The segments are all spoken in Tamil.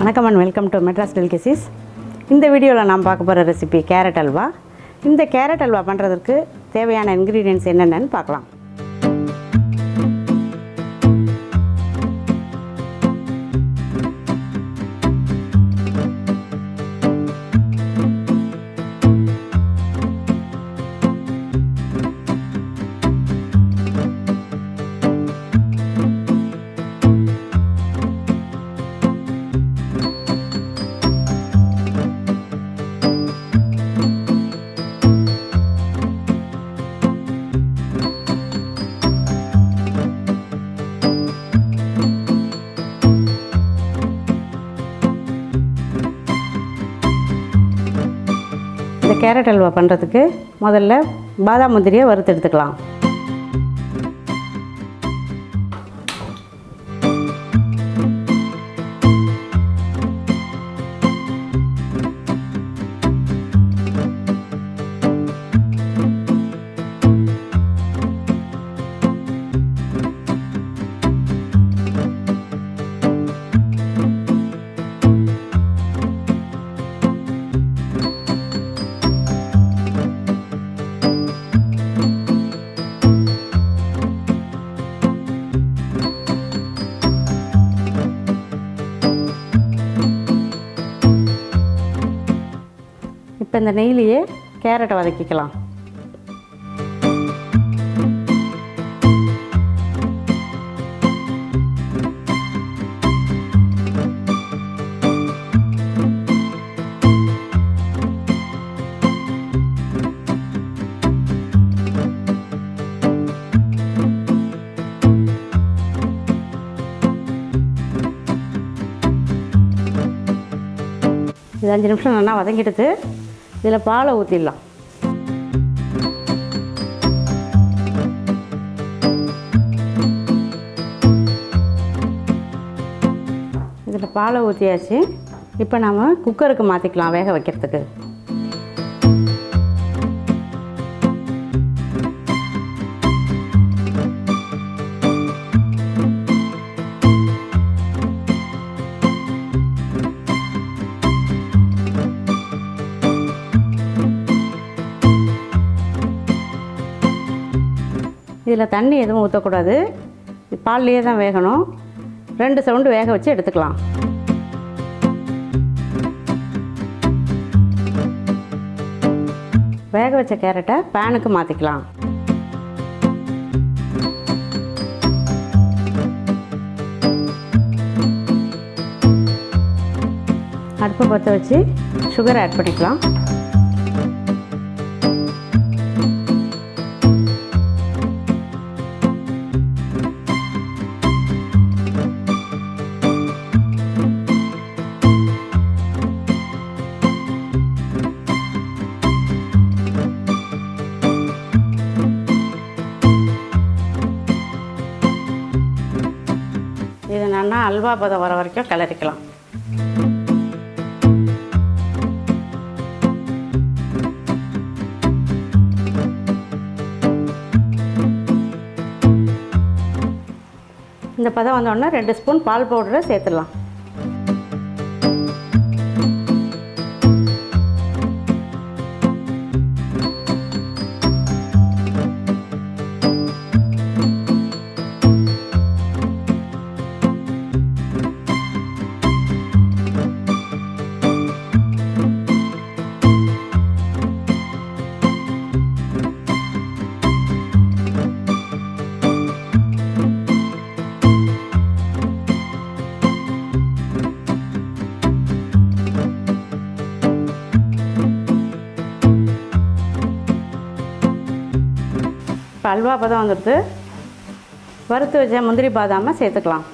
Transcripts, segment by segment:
வணக்கம் and welcome to Madras Delicacies. இந்த வீடியோவில் நாம் பார்க்க போகிற ரெசிபி கேரட் அல்வா. இந்த கேரட் அல்வா பண்ணுறதுக்கு தேவையான இன்க்ரீடியன்ட்ஸ் என்னென்னு பார்க்கலாம். இந்த கேரட் அல்வா பண்ணுறதுக்கு முதல்ல பாதாம் முந்திரியை வறுத்து எடுத்துக்கலாம். இப்போ இந்த நெய்லியே கேரட்டை வதக்கிக்கலாம். இது 5 நிமிஷம் நல்லா வதங்கிடுது. இதில் பாலை ஊற்றிடலாம். இதில் பாலை ஊற்றியாச்சு. இப்போ நாம் குக்கருக்கு மாற்றிக்கலாம் வேக வைக்கிறதுக்கு. இதில் தண்ணி எதுவும் ஊற்றக்கூடாது. பால்லையே தான் வேகணும். 2 சவுண்டு வேக வச்சு எடுத்துக்கலாம். வேக வச்ச கேரட்டை பேனுக்கு மாற்றிக்கலாம். அடுப்பை பற்ற வச்சு சுகர் ஆட் பண்ணிக்கலாம். இது நல்லா அல்வா பதம் வர வரைக்கும் கிளறிக்கலாம். இந்த பதம் வந்தோடனே 2 ஸ்பூன் பால் பவுடரை சேர்த்துடலாம். இப்போ அல்வா பதம் வந்துடுது. வறுத்து வச்ச முந்திரி பாதாமை சேர்த்துக்கலாம்.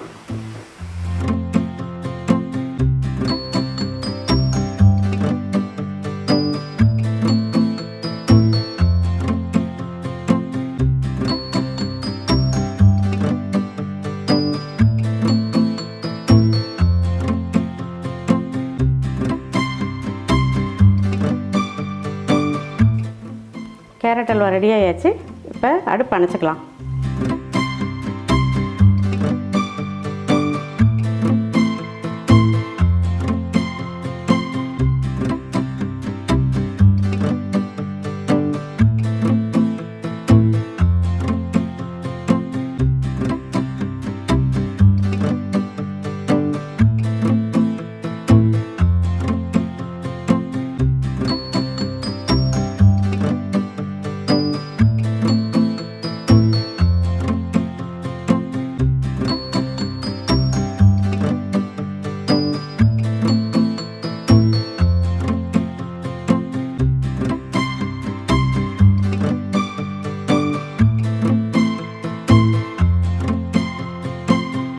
கேரட் அல்வா ரெடி ஆயாச்சு. இப்போ அடுப்பு அணைச்சிக்கலாம்.